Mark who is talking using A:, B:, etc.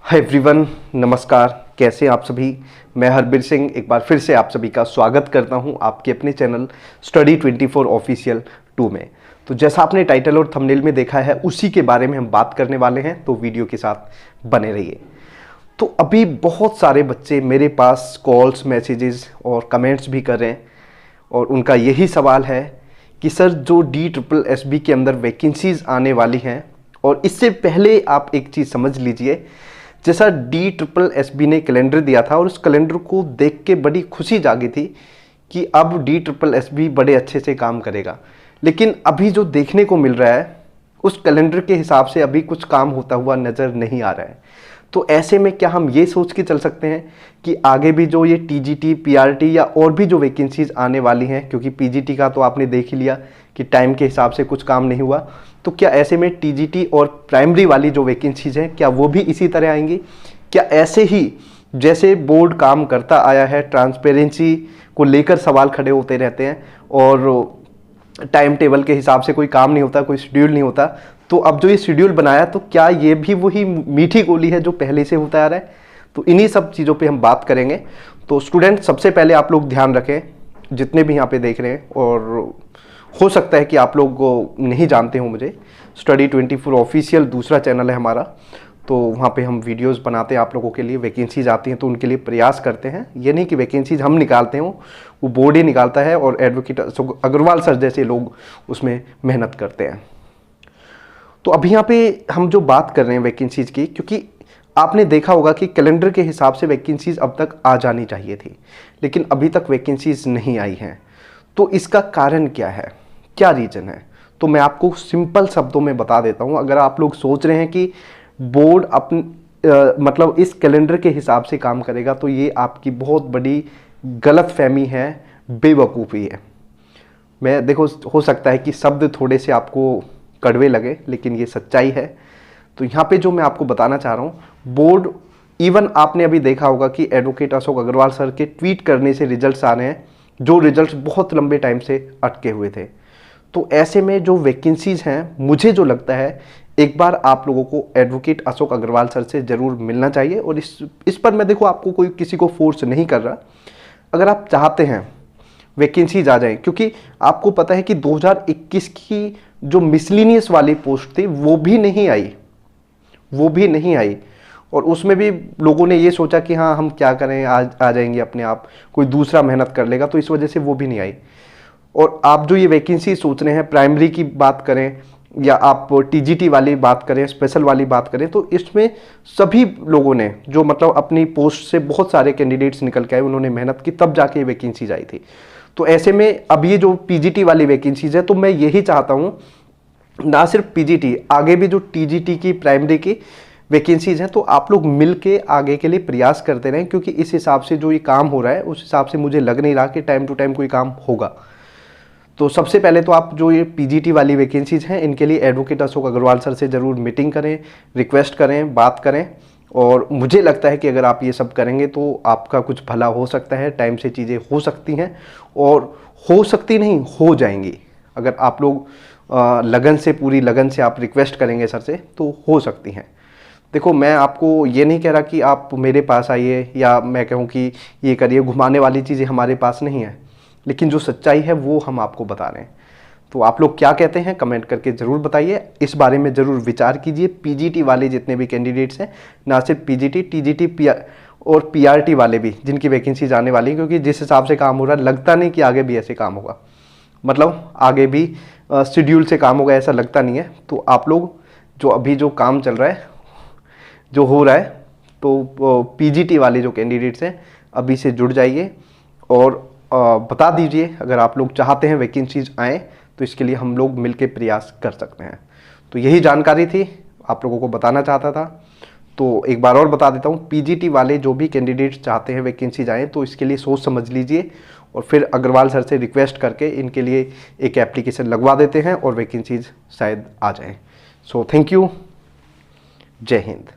A: Hi everyone, नमस्कार। कैसे हैं आप सभी। मैं हरबीर सिंह एक बार फिर से आप सभी का स्वागत करता हूं आपके अपने चैनल स्टडी 24 ऑफिशियल 2 में। तो जैसा आपने टाइटल और थंबनेल में देखा है उसी के बारे में हम बात करने वाले हैं, तो वीडियो के साथ बने रहिए। तो अभी बहुत सारे बच्चे मेरे पास कॉल्स, मैसेजेस और कमेंट्स भी कर रहे हैं और उनका यही सवाल है कि सर जो DSSB के अंदर वैकेंसीज आने वाली हैं, और इससे पहले आप एक चीज़ समझ लीजिए, जैसा DSSB ने कैलेंडर दिया था और उस कैलेंडर को देख के बड़ी खुशी जागी थी कि अब DSSB बड़े अच्छे से काम करेगा, लेकिन अभी जो देखने को मिल रहा है उस कैलेंडर के हिसाब से अभी कुछ काम होता हुआ नज़र नहीं आ रहा है। तो ऐसे में क्या हम ये सोच के चल सकते हैं कि आगे भी जो ये TGT, PRT या और भी जो वैकेंसीज आने वाली हैं, क्योंकि PGT का तो आपने देख ही लिया कि टाइम के हिसाब से कुछ काम नहीं हुआ, तो क्या ऐसे में TGT और प्राइमरी वाली जो वैकेंसीज हैं क्या वो भी इसी तरह आएंगी? क्या ऐसे ही जैसे बोर्ड काम करता आया है, ट्रांसपेरेंसी को लेकर सवाल खड़े होते रहते हैं और टाइम टेबल के हिसाब से कोई काम नहीं होता, कोई शेड्यूल नहीं होता, तो अब जो ये शेड्यूल बनाया तो क्या ये भी वही मीठी गोली है जो पहले से होता आ रहा है? तो इन्हीं सब चीज़ों पे हम बात करेंगे। तो स्टूडेंट, सबसे पहले आप लोग ध्यान रखें, जितने भी यहाँ पे देख रहे हैं, और हो सकता है कि आप लोग नहीं जानते हो मुझे, स्टडी 24 ऑफिशियल दूसरा चैनल है हमारा, तो वहाँ पे हम वीडियोस बनाते हैं आप लोगों के लिए। वैकेंसीज आती हैं तो उनके लिए प्रयास करते हैं, ये नहीं कि वैकेंसीज हम निकालते हो, वो बोर्ड ही निकालता है और एडवोकेट अग्रवाल सर जैसे लोग उसमें मेहनत करते हैं। तो अभी यहाँ पे हम जो बात कर रहे हैं वैकेंसीज की, क्योंकि आपने देखा होगा कि कैलेंडर के हिसाब से वैकेंसीज अब तक आ जानी चाहिए थी, लेकिन अभी तक वैकेंसीज नहीं आई हैं। तो इसका कारण क्या है, क्या रीज़न है? तो मैं आपको सिंपल शब्दों में बता देता हूँ। अगर आप लोग सोच रहे हैं कि बोर्ड मतलब इस कैलेंडर के हिसाब से काम करेगा, तो ये आपकी बहुत बड़ी गलतफहमी है, बेवकूफ़ी है। मैं देखो, हो सकता है कि शब्द थोड़े से आपको कड़वे लगे, लेकिन ये सच्चाई है। तो यहाँ पे जो मैं आपको बताना चाह रहा हूँ, बोर्ड, इवन आपने अभी देखा होगा कि एडवोकेट अशोक अग्रवाल सर के ट्वीट करने से रिजल्ट्स आ रहे हैं, जो रिजल्ट्स बहुत लंबे टाइम से अटके हुए थे। तो ऐसे में जो वैकेंसीज हैं, मुझे जो लगता है एक बार आप लोगों को एडवोकेट अशोक अग्रवाल सर से ज़रूर मिलना चाहिए। और इस पर मैं देखो आपको कोई किसी को फोर्स नहीं कर रहा। अगर आप चाहते हैं वैकेंसीज आ जाए, क्योंकि आपको पता है कि 2021 की जो मिसलिनियस वाली पोस्ट थी वो भी नहीं आई, और उसमें भी लोगों ने ये सोचा कि हाँ हम क्या करें, आ जाएंगे अपने आप, कोई दूसरा मेहनत कर लेगा, तो इस वजह से वो भी नहीं आई। और आप जो ये वैकेंसी सोच रहे हैं, प्राइमरी की बात करें या आप TGT वाली बात करें, स्पेशल वाली बात करें, तो इसमें सभी लोगों ने जो मतलब अपनी पोस्ट से बहुत सारे कैंडिडेट्स निकल के आए, उन्होंने मेहनत की, तब जाके वैकेंसीज आई थी। तो ऐसे में अब ये जो PGT वाली वैकेंसीज है, तो मैं यही चाहता हूँ, ना सिर्फ PGT, आगे भी जो TGT की प्राइमरी की वैकेंसीज हैं, तो आप लोग मिल के आगे के लिए प्रयास करते रहें, क्योंकि इस हिसाब से जो ये काम हो रहा है उस हिसाब से मुझे लग नहीं रहा कि टाइम टू टाइम कोई काम होगा। तो सबसे पहले तो आप जो ये PGT वाली वैकेंसीज हैं, इनके लिए एडवोकेट अशोक अग्रवाल सर से ज़रूर मीटिंग करें, रिक्वेस्ट करें, बात करें। और मुझे लगता है कि अगर आप ये सब करेंगे तो आपका कुछ भला हो सकता है, टाइम से चीज़ें हो सकती हैं, और हो सकती नहीं, हो जाएंगी। अगर आप लोग लगन से, पूरी लगन से आप रिक्वेस्ट करेंगे सर से, तो हो सकती हैं। देखो, मैं आपको ये नहीं कह रहा कि आप मेरे पास आइए या मैं कहूँ कि ये करिए, घुमाने वाली चीज़ें हमारे पास नहीं है, लेकिन जो सच्चाई है वो हम आपको बता रहे हैं। तो आप लोग क्या कहते हैं कमेंट करके ज़रूर बताइए, इस बारे में ज़रूर विचार कीजिए। PGT वाले जितने भी कैंडिडेट्स हैं, ना सिर्फ PGT, TGT और PRT वाले भी, जिनकी वैकेंसीज आने वाली हैं, क्योंकि जिस हिसाब से काम हो रहा है, लगता नहीं कि आगे भी ऐसे काम होगा, मतलब आगे भी शेड्यूल से काम होगा, ऐसा लगता नहीं है। तो आप लोग जो अभी जो काम चल रहा है, जो हो रहा है, तो PGT वाले जो कैंडिडेट्स हैं अभी से जुड़ जाइए और बता दीजिए। अगर आप लोग चाहते हैं वैकेंसीज आएँ, तो इसके लिए हम लोग मिलकर प्रयास कर सकते हैं। तो यही जानकारी थी, आप लोगों को बताना चाहता था। तो एक बार और बता देता हूँ, PGT वाले जो भी कैंडिडेट्स चाहते हैं वैकेंसीज आएँ, तो इसके लिए सोच समझ लीजिए और फिर अग्रवाल सर से रिक्वेस्ट करके इनके लिए एक एप्लीकेशन लगवा देते हैं और वैकेंसीज शायद आ जाएँ। सो थैंक यू, जय हिंद।